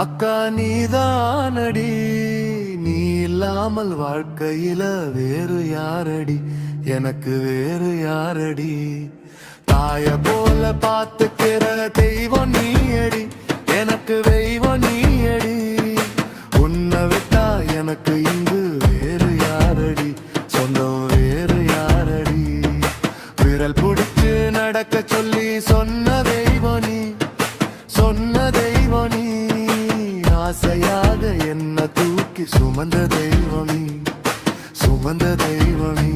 அக்கா நீதானடி, நீ இல்லாமல் வாழ்க்கையில வேறு யாரடி, எனக்கு வேறு யாரடி. தாய போல பார்த்துக்கிற தெய்வம் நீயடி, எனக்கு தெய்வம் நீயடி. உன்னை விட்டா எனக்கு இங்கு வேறு யாரடி, சொந்தம் வேறு யாரடி. விரல் பிடிச்சு நடக்க சொல்லி சொன்ன தெய்வம் நீ, சொன்ன தெய்வம் நீ. ஆசையாக என்ன தூக்கி சுமந்த தெய்வம் நீ, சுமந்த தெய்வம் நீ.